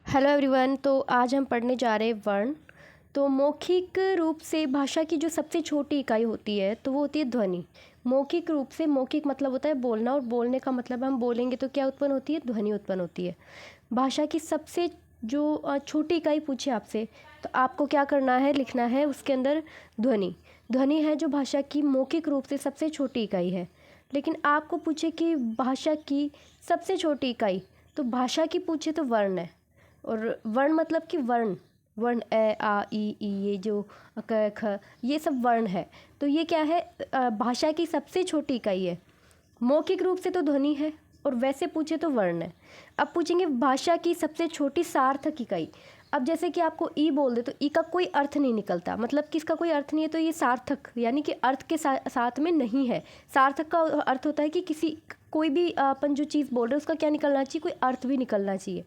Hello everyone. तो आज हम पढ़ने जा रहे हैं वर्ण। तो मौखिक रूप से भाषा की जो सबसे छोटी इकाई होती है तो वो होती है ध्वनि। मौखिक रूप से, मौखिक मतलब होता है बोलना, और बोलने का मतलब हम बोलेंगे तो क्या उत्पन्न होती है, ध्वनि उत्पन्न होती है। भाषा की सबसे जो छोटी इकाई पूछे आपसे, तो आपको क्या करना है, लिखना है उसके अंदर ध्वनि। ध्वनि है जो भाषा की मौखिक रूप से सबसे छोटी इकाई है। लेकिन आपको पूछे कि भाषा की सबसे छोटी इकाई, तो भाषा की पूछे तो वर्ण है। और वर्ण मतलब कि वर्ण, वर्ण ए आ ई ये जो क ख, ये सब वर्ण है। तो ये क्या है, भाषा की सबसे छोटी इकाई है। मौखिक रूप से तो ध्वनि है, और वैसे पूछे तो वर्ण है। अब पूछेंगे भाषा की सबसे छोटी सार्थक इकाई। अब जैसे कि आपको ई बोल दे तो ई का कोई अर्थ नहीं निकलता, मतलब कि इसका कोई अर्थ नहीं है, तो ये सार्थक यानी कि अर्थ के साथ में नहीं है। सार्थक का अर्थ होता है कि किसी कोई भी अपन जो चीज़ बोल रहे हैं उसका क्या निकलना चाहिए, कोई अर्थ भी निकलना चाहिए।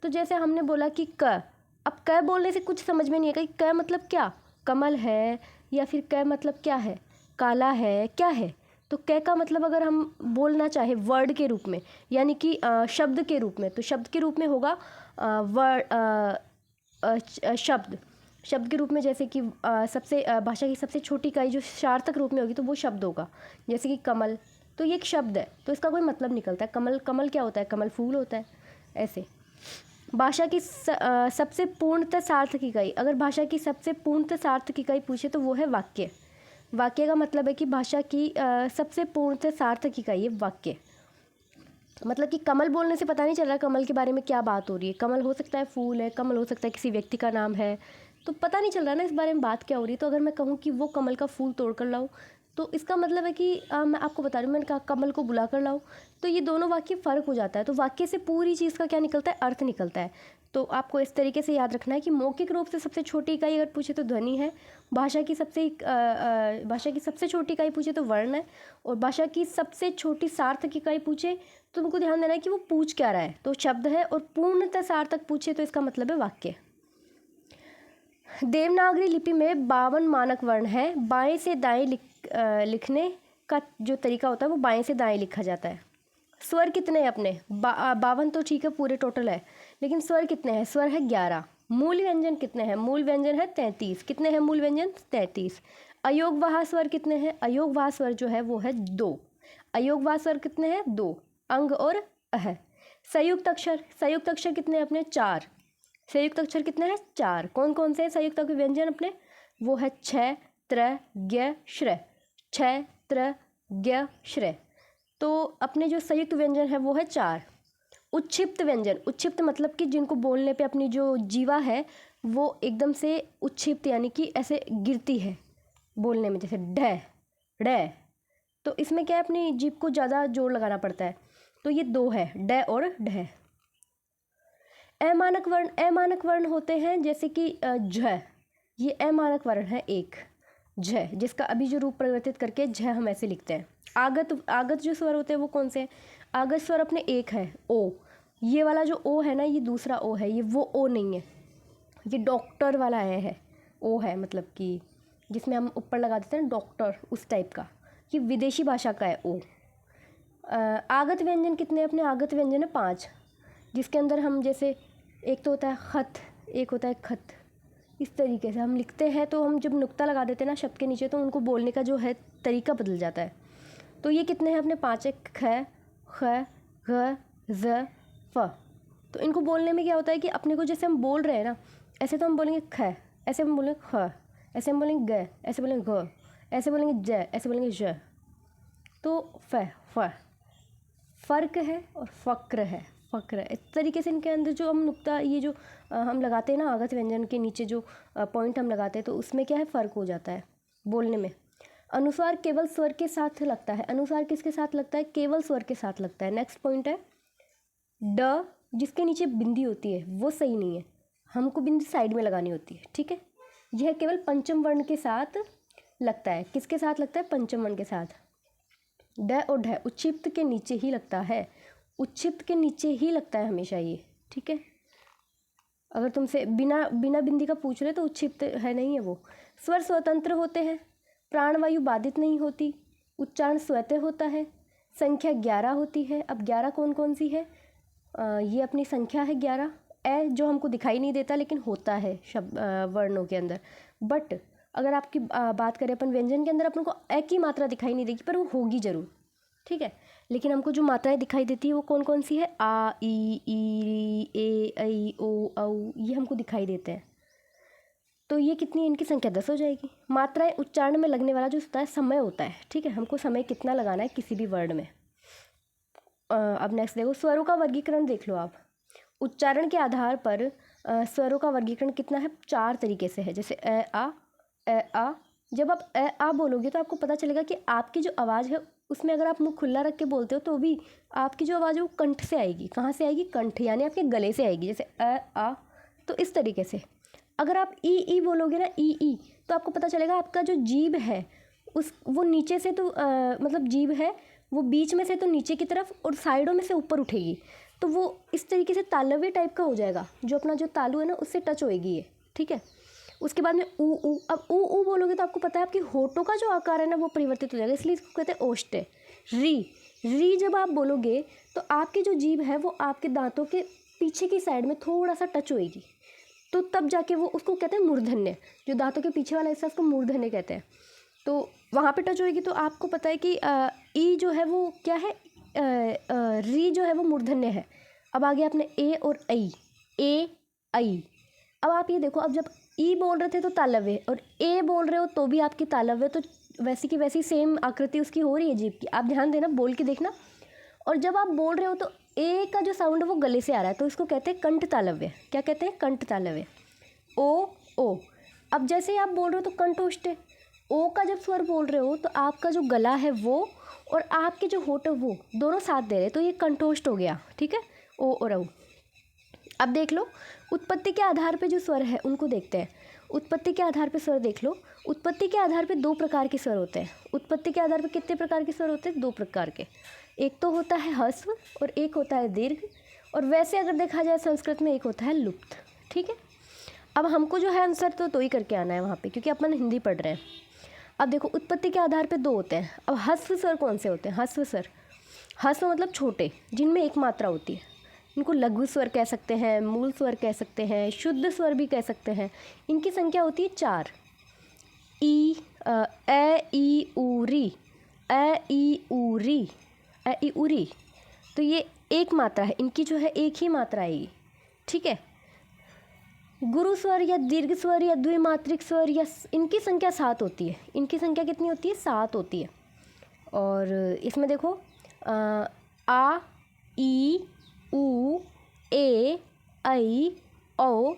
तो जैसे हमने बोला कि क, अब क बोलने से कुछ समझ में नहीं आएगा कि क मतलब क्या, कमल है, या फिर क मतलब क्या है, काला है, क्या है। तो क का मतलब अगर हम बोलना चाहे वर्ड के रूप में, यानी कि शब्द के रूप में, तो शब्द के रूप में होगा शब्द। शब्द के रूप में जैसे कि सबसे भाषा की सबसे छोटी इकाई जो सार्थक रूप में होगी तो वो शब्द होगा। जैसे कि कमल, तो ये एक शब्द है, तो इसका कोई मतलब निकलता है। कमल, कमल क्या होता है, कमल फूल होता है। ऐसे भाषा की सबसे पूर्णतः सार्थक इकाई, अगर भाषा की सबसे पूर्णतः सार्थक इकाई पूछे तो वो है वाक्य। वाक्य का मतलब है कि भाषा की सबसे पूर्णतः सार्थक इकाई है वाक्य। मतलब कि कमल बोलने से पता नहीं चल रहा कमल के बारे में क्या बात हो रही है। कमल हो सकता है फूल है, कमल हो सकता है किसी व्यक्ति का नाम है, तो पता नहीं चल रहा ना इस बारे में बात क्या हो रही है। तो अगर मैं कहूँ कि वो कमल का फूल तोड़ कर लाओ, तो इसका मतलब है कि मैं आपको बता रही हूँ, मैंने कहा कमल को बुला कर लाओ, तो ये दोनों वाक्य फ़र्क हो जाता है। तो वाक्य से पूरी चीज़ का क्या निकलता है, अर्थ निकलता है। तो आपको इस तरीके से याद रखना है कि मौखिक रूप से सबसे छोटी इकाई अगर पूछे तो ध्वनि है, भाषा की सबसे छोटी इकाई पूछे तो वर्ण है, और भाषा की सबसे छोटी सार्थक इकाई पूछे तो तुमको ध्यान देना है कि वो पूछ क्या रहा है, तो शब्द है। और पूर्णतः सार्थक पूछे तो इसका मतलब है वाक्य। देवनागरी लिपि में 52 मानक वर्ण है। बाएं से दाएं लिखने का जो तरीका होता है वो बाएं से दाएं लिखा जाता है। स्वर कितने हैं अपने, 52 तो ठीक है, पूरे टोटल है, लेकिन स्वर कितने हैं, स्वर है 11। मूल व्यंजन कितने हैं, मूल व्यंजन है 33। कितने हैं मूल व्यंजन, 33। अयोगवाह स्वर कितने हैं, अयोगवाह स्वर जो है वो है 2। अयोगवाह स्वर कितने हैं, 2, अंग और अह। संयुक्त अक्षर, संयुक्त अक्षर कितने हैं अपने, 4। संयुक्त अक्षर कितने हैं, 4। कौन कौन से संयुक्त व्यंजन अपने, वो है छ, त्र, ज्ञ, श्र। छ, त्र, ज्ञ, श्र। तो अपने जो संयुक्त व्यंजन है वो है 4। उच्छिप्त व्यंजन, उच्छिप्त मतलब कि जिनको बोलने पे अपनी जो जीवा है वो एकदम से उच्छिप्त यानी कि ऐसे गिरती है बोलने में, जैसे ढ, ड। तो इसमें क्या है, अपनी जीभ को ज़्यादा जोर लगाना पड़ता है। तो ये 2 है, ड और ढ। अमानक वर्ण, अमानक वर्ण होते हैं जैसे कि झ, ये अमानक वर्ण है एक, झ, जिसका अभी जो रूप परिवर्तित करके झ हम ऐसे लिखते हैं। आगत, आगत जो स्वर होते हैं वो कौन से हैं, आगत स्वर अपने एक है, ओ। ये वाला जो ओ है ना, ये दूसरा ओ है, ये वो ओ नहीं है, ये डॉक्टर वाला है ओ है, मतलब कि जिसमें हम ऊपर लगा देते हैं डॉक्टर, उस टाइप का। ये विदेशी भाषा का है ओ। आगत व्यंजन कितने अपने, आगत व्यंजन है 5, जिसके अंदर हम जैसे एक तो होता है खत, एक होता है खत। इस तरीके से हम लिखते हैं, तो हम जब नुक्ता लगा देते हैं ना शब्द के नीचे, तो उनको बोलने का जो है तरीका बदल जाता है। तो ये कितने हैं अपने 5 है, ख, ख, घ, ज़, फ। तो इनको बोलने में क्या होता है कि अपने को जैसे हम बोल रहे हैं ना, ऐसे तो हम बोलेंगे ख, ऐसे हम बोलेंगे ख, ऐसे हम बोलेंगे ग, ऐसे बोलेंगे घ, ऐसे बोलेंगे ज, ऐसे बोलेंगे ज। तो फ, फ़र्क है और फ़क्र है, फ़क्र है। इस तरीके से इनके अंदर जो हम नुक्ता, ये जो हम लगाते हैं ना आगत व्यंजन के नीचे जो पॉइंट हम लगाते हैं, तो उसमें क्या है, फ़र्क हो जाता है बोलने में। अनुस्वार केवल स्वर के साथ लगता है, अनुस्वार किसके साथ लगता है, केवल स्वर के साथ लगता है। नेक्स्ट पॉइंट है ड, जिसके नीचे बिंदी होती है वो सही नहीं है, हमको बिंदी साइड में लगानी होती है, ठीक है। यह केवल पंचम वर्ण के साथ लगता है, किसके साथ लगता है, पंचम वर्ण के साथ। ड और ढ उच्छिप्त के नीचे ही लगता है, उच्छिप्त के नीचे ही लगता है हमेशा ये, ठीक है। अगर तुमसे बिना बिना बिंदी का पूछ रहे तो उच्छिप्त है नहीं है वो। स्वर स्वतंत्र होते हैं, प्राणवायु बाधित नहीं होती, उच्चारण स्वतः होता है, संख्या 11 होती है। अब 11 कौन कौन सी है, ये अपनी संख्या है 11। ए जो हमको दिखाई नहीं देता लेकिन होता है शब्द वर्णों के अंदर। बट अगर आपकी बात करें अपन व्यंजन के अंदर, अपन को ए की मात्रा दिखाई नहीं देगी पर वो होगी ज़रूर, ठीक है। लेकिन हमको जो मात्राएं दिखाई देती है वो कौन कौन सी है? आ, ई, री, ए, ऐ, ओ, औ, ये हमको दिखाई देते हैं। तो ये कितनी, इनकी संख्या 10 हो जाएगी। मात्राएं उच्चारण में लगने वाला जो होता है समय होता है, ठीक है। हमको समय कितना लगाना है किसी भी वर्ड में। अब नेक्स्ट देखो, स्वरों का वर्गीकरण देख लो आप। उच्चारण के आधार पर स्वरों का वर्गीकरण कितना है? 4 तरीके से है। जैसे ए आ। जब आप ए आ बोलोगे तो आपको पता चलेगा कि आपकी जो आवाज़ है उसमें अगर आप मुंह खुला रख के बोलते हो तो भी आपकी जो आवाज़ है वो कंठ से आएगी। कहाँ से आएगी? कंठ, यानी आपके गले से आएगी। जैसे ए आ, तो इस तरीके से। अगर आप ई बोलोगे ना, ई, तो आपको पता चलेगा आपका जो जीभ है वो नीचे से तो मतलब जीभ है वो बीच में से तो नीचे की तरफ और साइडों में से ऊपर उठेगी, तो वो इस तरीके से तालव्य टाइप का हो जाएगा। जो अपना जो तालु है ना उससे टच होएगी ये, ठीक है। उसके बाद में ऊ। अब ऊ बोलोगे तो आपको पता है आपकी होठों का जो आकार है ना वो परिवर्तित हो जाएगा, इसलिए इसको कहते हैं ओष्ठ्य। री जब आप बोलोगे तो आपकी जो जीभ है वो आपके दांतों के पीछे की साइड में थोड़ा सा टच होएगी, तो तब जाके वो उसको कहते हैं मूर्धन्य। जो दांतों के पीछे वाला हिस्सा उसको मूर्धन्य कहते हैं। तो वहाँ पे टच होएगी तो आपको पता है कि ई जो है वो क्या है? री जो है वो मूर्धन्य है। अब आगे आपने ए और ऐ। अब आप ये देखो, अब जब ई बोल रहे थे तो तालव्य, और ए बोल रहे हो तो भी आपकी तालव्य, तो वैसी की वैसी सेम आकृति उसकी हो रही है जीभ की। आप ध्यान देना, बोल के देखना। और जब आप बोल रहे हो तो ए का जो साउंड है वो गले से आ रहा है, तो इसको कहते हैं कंठ तालव्य। क्या कहते हैं? कंठ तालव्य। ओ। अब जैसे ही आप बोल रहे हो तो कंठोष्ठ। ओ का जब स्वर बोल रहे हो तो आपका जो गला है वो और आपके जो होठ है वो दोनों साथ दे रहे हैं, तो ये कंठोष्ठ हो गया, ठीक है। ओ और औ। अब देख लो, उत्पत्ति के आधार पे जो स्वर है उनको देखते हैं। उत्पत्ति के आधार पे स्वर देख लो। उत्पत्ति के आधार पे 2 प्रकार के स्वर होते हैं। उत्पत्ति के आधार पे कितने प्रकार के स्वर होते हैं? 2 प्रकार के। एक तो होता है ह्रस्व और एक होता है दीर्घ, और वैसे अगर देखा जाए संस्कृत में एक होता है लुप्त, ठीक है। अब हमको जो है आंसर तो ही करके आना है वहाँ पे, क्योंकि अपन हिंदी पढ़ रहे हैं। अब देखो, उत्पत्ति के आधार पे 2 होते हैं। अब ह्रस्व स्वर कौन से होते हैं? ह्रस्व स्वर, ह्रस्व मतलब छोटे, जिनमें एक मात्रा होती है। इनको लघु स्वर कह सकते हैं, मूल स्वर कह सकते हैं, शुद्ध स्वर भी कह सकते हैं। इनकी संख्या होती है 4। ई, ए, ई, ऊ, री, ए, ई, ऊ, री, ए, ई, ऊ, री। तो ये एक मात्रा है, इनकी जो है एक ही मात्रा आएगी, ठीक है। गुरु स्वर या दीर्घ स्वर या द्विमात्रिक स्वर या इनकी संख्या 7 होती है। इनकी संख्या कितनी होती है? 7 होती है। और इसमें देखो, आ, ई, ऊ, ए, ऐ, औ,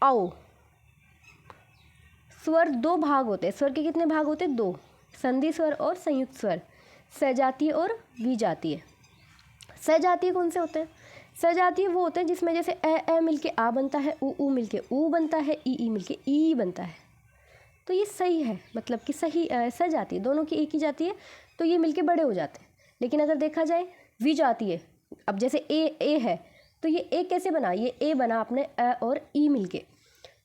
औ। स्वर 2 भाग होते हैं। स्वर के कितने भाग होते हैं? 2, संधि स्वर और संयुक्त स्वर, सजातीय और विजातीय। सजातीय कौन से होते हैं? सजातीय वो होते हैं जिसमें जैसे ए मिलके आ बनता है, ऊ मिलके ऊ बनता है, ई मिलके ई बनता है। तो ये सही है, मतलब कि सही सजातीय, दोनों की एक ही जाती है, तो ये मिलके बड़े हो जाते हैं। लेकिन अगर देखा जाए विजातीय, अब जैसे ए है तो ये ए कैसे बना? ये ए बना अपने ए और ई मिलके,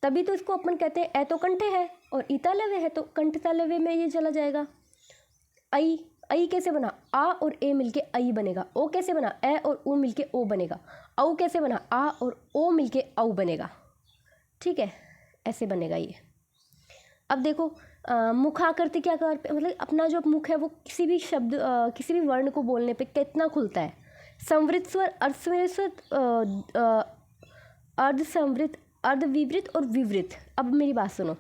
तभी तो इसको अपन कहते हैं ए तो कंठे है और ई तालव्य है, तो कंठ तालव्य में ये चला जाएगा। ऐ कैसे बना? आ और ए मिलके ऐ बनेगा। ओ कैसे बना? ए और ऊ मिलके ओ बनेगा। औ कैसे बना? आ और ओ मिलके औ बनेगा, ठीक है, ऐसे बनेगा ये। अब देखो, मुखाकृति के आकार पे, मतलब अपना जो मुख है वो किसी भी शब्द किसी भी वर्ण को बोलने पे कितना खुलता है? संवृत स्वर, अर्धसंवृत स्वर, अर्धसंवृत, अर्धविवृत और विवृत। अब मेरी बात सुनो,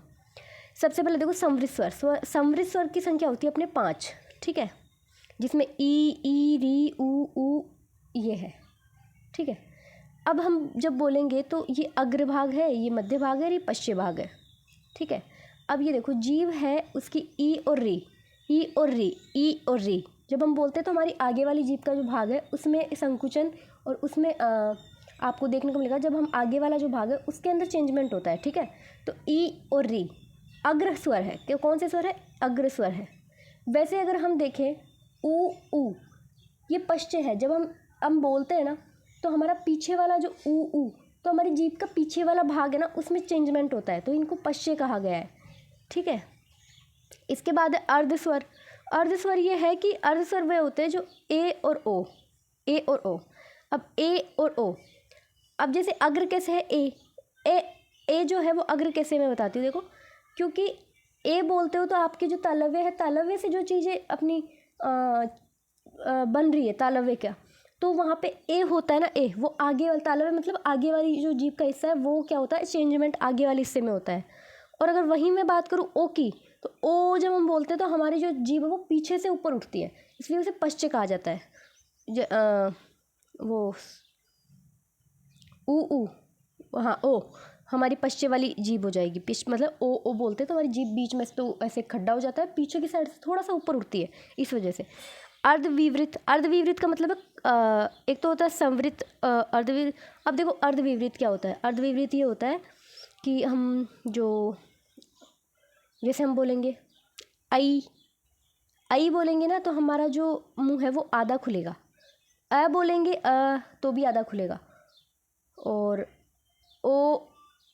सबसे पहले देखो संवृत स्वर। संवृत स्वर की संख्या होती है अपने 5, ठीक है, जिसमें ई, री, ऊ ये है, ठीक है। अब हम जब बोलेंगे तो ये अग्रभाग है, ये मध्य भाग है, ये पश्चिम भाग है, ठीक है। अब ये देखो, जीव है उसकी ई और री, ई और री, ई और री। जब हम बोलते हैं तो हमारी आगे वाली जीभ का जो भाग है उसमें संकुचन और उसमें आपको देखने को मिलेगा, जब हम आगे वाला जो भाग है उसके अंदर चेंजमेंट होता है, ठीक है। तो ई और री अग्र स्वर है, कि कौन से स्वर है? अग्र स्वर है। वैसे अगर हम देखें ऊ ये पश्च है। जब हम बोलते हैं ना तो हमारा पीछे वाला जो ऊ तो हमारी जीभ का पीछे वाला भाग है ना उसमें चेंजमेंट होता है, तो इनको पश्चे कहा गया है, ठीक है। इसके बाद है अर्धस्वर। अर्धस्वर ये है कि अर्धस्वर वे होते हैं जो ए और ओ। अब ए और ओ, अब जैसे अग्र कैसे है, ए जो है वो अग्र कैसे, मैं बताती हूँ। देखो, क्योंकि ए बोलते हो तो आपके जो तालव्य है, तालव्य से जो चीज़ें अपनी बन रही है, तालव्य क्या, तो वहाँ पे ए होता है ना, ए वो आगे वाला तालव्य, मतलब आगे वाली जो जीभ का हिस्सा है वो क्या होता है, चेंजमेंट आगे वाले हिस्से में होता है। और अगर वहीं मैं बात करूँ ओ की, तो ओ जब हम बोलते हैं तो हमारी जो जीभ है वो पीछे से ऊपर उठती है, इसलिए उसे पश्च कहा जाता है। वो ऊ, हाँ ओ, हमारी पश्चे वाली जीभ हो जाएगी, पिच मतलब ओ बोलते हैं तो हमारी जीभ बीच में से तो ऐसे खड्डा हो जाता है, पीछे की साइड से थोड़ा सा ऊपर उठती है, इस वजह से। अर्धविवृत, अर्धविवृत का मतलब है एक तो होता है संवृत, अर्धविवृत। अब देखो अर्धविवृत क्या होता है, अर्धविवृत ये होता है कि हम जो, जैसे हम बोलेंगे आई बोलेंगे ना, तो हमारा जो मुंह है वो आधा खुलेगा, बोलेंगे तो भी आधा खुलेगा, और ओ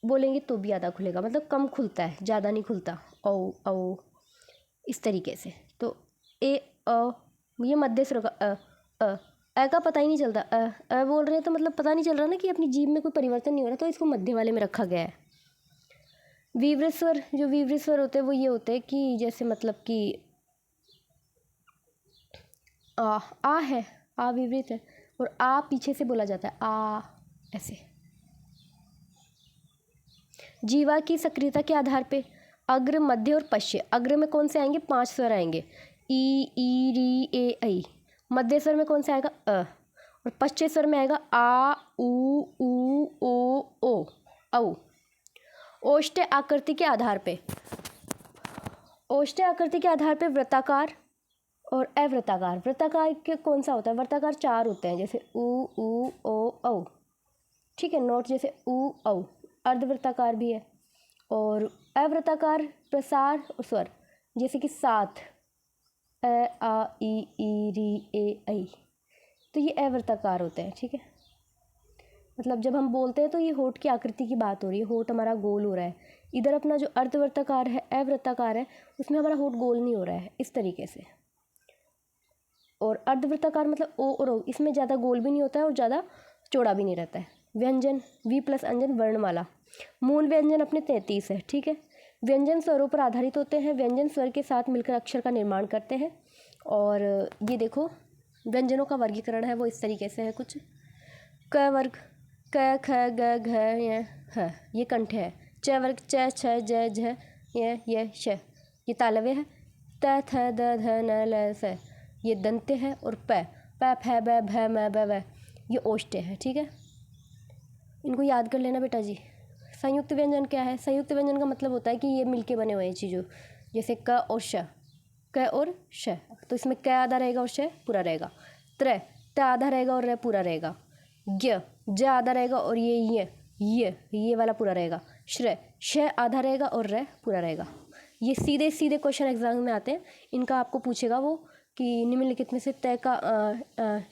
बोलेंगे तो भी आधा खुलेगा, मतलब कम खुलता है, ज़्यादा नहीं खुलता, ओ इस तरीके से। तो ए ये मध्य स्वर का का पता ही नहीं चलता, बोल रहे हैं तो मतलब पता नहीं चल रहा ना कि अपनी जीभ में कोई परिवर्तन नहीं हो रहा, तो इसको मध्य वाले में रखा गया है। विवृत स्वर, जो विवृत स्वर होते हैं वो ये होते हैं कि जैसे मतलब कि आ है, आ विवृत है, और आ पीछे से बोला जाता है, आ ऐसे। जीवा की सक्रियता के आधार पे अग्र, मध्य और पश्य, अग्र में कौन से आएंगे, 5 स्वर आएंगे, ई री ए ऐ। मध्य स्वर में कौन सा आएगा, और पश्य स्वर में आएगा आ उ ओ औ। ओष्ठ्य आकृति के आधार पे, ओष्ठ्य आकृति के आधार पे वृत्ताकार और अवृत्ताकार। वृत्ताकार के कौन सा होता है, वृत्ताकार 4 होते हैं, जैसे उ ओ औ, ठीक है, नोट जैसे उ औ। अर्धवृत्ताकार भी है, और अवृत्ताकार प्रसार स्वर जैसे कि 7 आ ई री ए ऐ, तो ये अवृत्ताकार होते हैं, ठीक है। मतलब जब हम बोलते हैं तो ये होठ की आकृति की बात हो रही है, होठ हमारा गोल हो रहा है। इधर अपना जो अर्धवृत्ताकार है, अवृत्ताकार है, उसमें हमारा होठ गोल नहीं हो रहा है, इस तरीके से। और अर्धवृत्ताकार मतलब ओ और ओ, इसमें ज़्यादा गोल भी नहीं होता है और ज़्यादा चौड़ा भी नहीं रहता है। व्यंजन, वी प्लस अंजन, वर्णमाला। मूल व्यंजन अपने 33 है, ठीक है। व्यंजन स्वरों पर आधारित होते हैं, व्यंजन स्वर के साथ मिलकर अक्षर का निर्माण करते हैं। और ये देखो व्यंजनों का वर्गीकरण है वो इस तरीके से है कुछ। क वर्ग, क ख ग घ य ह, ये कंठ है। च वर्ग, च छ ज झ य श, ये तालव्य है। त थ द ध न ल स, ये दंत्य है। और प फ ब भ म ब व, ये ओष्ठ्य है, ठीक है। इनको याद कर लेना बेटा जी। संयुक्त व्यंजन क्या है, संयुक्त व्यंजन का मतलब होता है कि ये मिलके बने हुए हैं चीज़ों, जैसे क और श, क और श, तो इसमें क आधा रहेगा और श पूरा रहेगा। त्र, त आधा रहेगा और र पूरा रहेगा। ज्ञ, ज आधा रहेगा और ये वाला पूरा रहेगा। श्र, श आधा रहेगा और र पूरा रहेगा। ये सीधे सीधे क्वेश्चन एग्जाम में आते हैं, इनका आपको पूछेगा वो कि निम्नलिखित में से तय का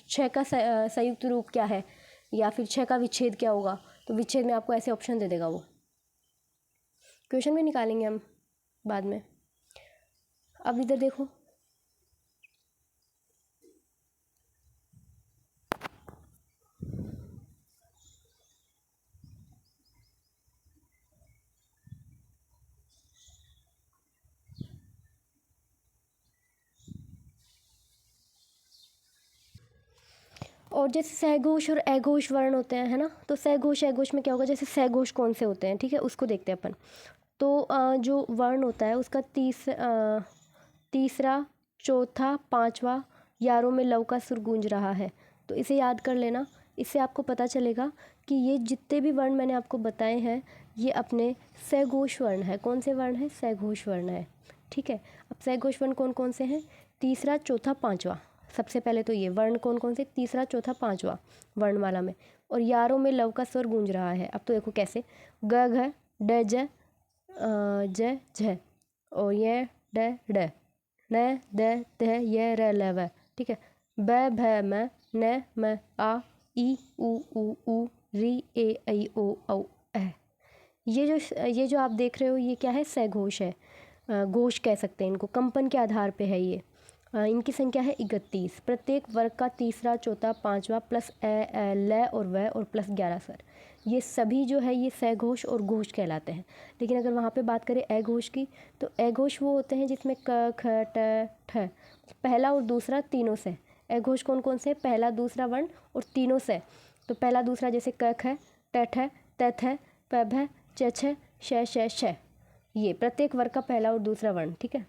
छ का संयुक्त रूप क्या है, या फिर छ का विच्छेद क्या होगा, तो विच्छेद में आपको ऐसे ऑप्शन दे देगा वो। क्वेश्चन भी निकालेंगे हम बाद में। अब इधर देखो, और जैसे सहघोष और अघोष वर्ण होते हैं, है ना, तो सहघोष अघोष में क्या होगा, जैसे सहघोष कौन से होते हैं, ठीक है, उसको देखते हैं अपन। तो जो वर्ण होता है उसका तीसरा, चौथा, पांचवा यारों में लव का सुर गूंज रहा है, तो इसे याद कर लेना। इससे आपको पता चलेगा कि ये जितने भी वर्ण मैंने आपको बताए हैं ये अपने सहघोष वर्ण है। कौन से वर्ण है, सहघोष वर्ण है, ठीक है। अब सहघोष वर्ण कौन कौन से हैं, तीसरा, चौथा, पांचवा। सबसे पहले तो ये वर्ण कौन कौन से, तीसरा, चौथा, पांचवा वर्णमाला में। और यारों में लव का स्वर गूंज रहा है। अब तो देखो कैसे, ग घ ड ज ज झ, और ये ड ड, न द ध य र ल व, ठीक है। ब भ म न म आ ई उ री ए ऐ ओ औ अ। ये जो आप देख रहे हो ये क्या है, सहघोष है, घोष कह सकते हैं इनको, कंपन के आधार पे है ये। इनकी संख्या है 31। प्रत्येक वर्ग का तीसरा, चौथा, पांचवा प्लस ल और व और प्लस 11 स्वर, ये सभी जो है ये सघोष और घोष कहलाते हैं। लेकिन अगर वहाँ पे बात करें अघोष की, तो अघोष वो होते हैं जिसमें क ख ट ठ, पहला और दूसरा तीनों से। अघोष कौन कौन से? पहला दूसरा वर्ण और तीनों से। तो पहला दूसरा जैसे क ख ट ठ त थ प भ च छ श श श, ये प्रत्येक वर्ग का पहला और दूसरा वर्ण, ठीक है।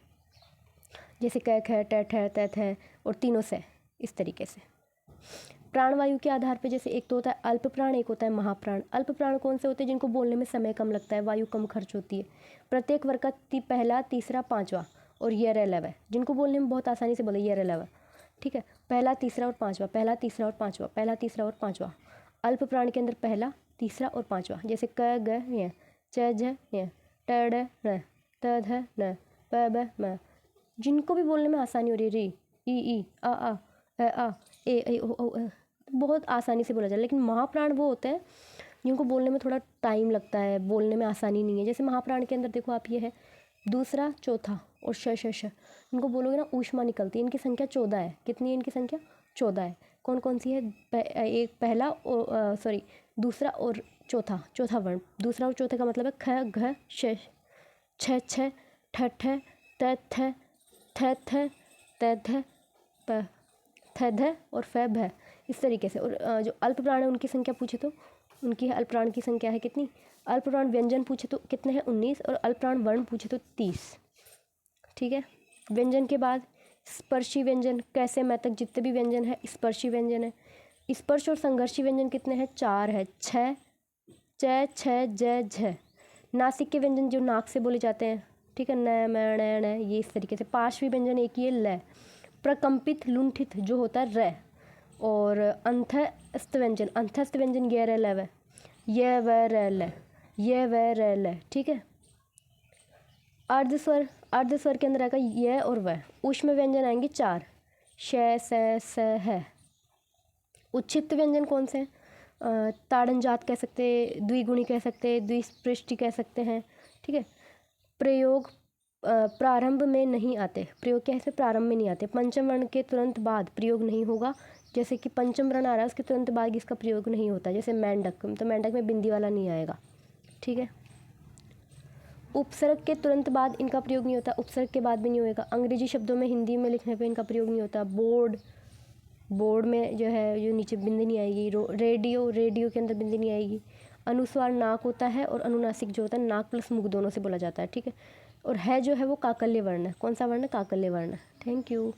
जैसे क ख ट ठ त थ और तीनों से, इस तरीके से। प्राणवायु के आधार पे जैसे एक तो होता है अल्प प्राण, एक होता है महाप्राण। अल्प प्राण कौन से होते हैं? जिनको बोलने में समय कम लगता है, वायु कम खर्च होती है। प्रत्येक वर्ग का पहला, तीसरा, पांचवा और ये लव है, जिनको बोलने में बहुत आसानी से बोले ये लव, ठीक है। पहला, तीसरा और पांचवा, पहला, तीसरा और पांचवा, पहला, तीसरा और पांचवा। अल्प प्राण के अंदर पहला, तीसरा और पांचवा, जैसे क ग य, च झ य, ट ड न, त ध न, प ब म, जिनको भी बोलने में आसानी हो रही है, री, ई, आ, ए ओ औ, बहुत आसानी से बोला जाए। लेकिन महाप्राण वो होते हैं जिनको बोलने में थोड़ा टाइम लगता है, बोलने में आसानी नहीं है। जैसे महाप्राण के अंदर देखो आप, ये है दूसरा, चौथा और श इनको बोलोगे ना ऊष्मा निकलती है। इनकी संख्या 14 है। कितनी है इनकी संख्या? 14 है। कौन कौन सी है? एक पहला और सॉरी दूसरा और चौथा, चौथा वर्ण। दूसरा और चौथे का मतलब है ख घ श छ छ ठ ठ त थ थ थ त ध प थ ध और फ भ, इस तरीके से। और जो अल्प प्राण है उनकी संख्या पूछे तो उनकी अल्प प्राण की संख्या है कितनी? अल्प प्राण व्यंजन पूछे तो कितने हैं? 19। और अल्प प्राण वर्ण पूछे तो 30, ठीक है। व्यंजन के बाद स्पर्शी व्यंजन, कैसे मैं तक जितने भी व्यंजन है स्पर्शी व्यंजन है। स्पर्श और संघर्षी व्यंजन कितने हैं? 4 है। छ च छ ज झ। नासिक के व्यंजन जो नाक से बोले जाते हैं, ठीक है, न म ण न, ये इस तरीके से। पार्श्वी व्यंजन एक ही है, ल। प्रकंपित लुंठित जो होता है, र। और अंतस्थ व्यंजन, अंतस्थ व्यंजन ये र ल, ये व र ल, ये व र ल, ठीक है। अर्धस्वर, अर्धस्वर के अंदर आएगा ये और वह। ऊष्म व्यंजन आएंगे 4, श स है। उच्छिष्ट व्यंजन कौन से हैं? ताड़नजात कह सकते, द्विगुणी कह सकते, द्विस्पृष्टि कह सकते हैं, ठीक है। प्रयोग प्रारंभ में नहीं आते। प्रयोग कैसे? प्रारंभ में नहीं आते। पंचम वर्ण के तुरंत बाद प्रयोग नहीं होगा। जैसे कि पंचम वर्ण आ रहा है, उसके तुरंत बाद इसका प्रयोग नहीं होता। जैसे मेंढक, तो मेंढक में बिंदी वाला नहीं आएगा, ठीक है। उपसर्ग के तुरंत बाद इनका प्रयोग नहीं होता, उपसर्ग के बाद भी नहीं होगा। अंग्रेजी शब्दों में हिंदी में लिखने पे इनका प्रयोग नहीं होता। बोर्ड, बोर्ड में जो है जो नीचे बिंदी नहीं आएगी। रेडियो, रेडियो के अंदर बिंदी नहीं आएगी। अनुस्वार नाक होता है और अनुनासिक जो होता है नाक प्लस मुख दोनों से बोला जाता है, ठीक है। और है जो है वो काकल्य वर्ण है। कौन सा वर्ण है? काकल्य वर्ण है। Thank you.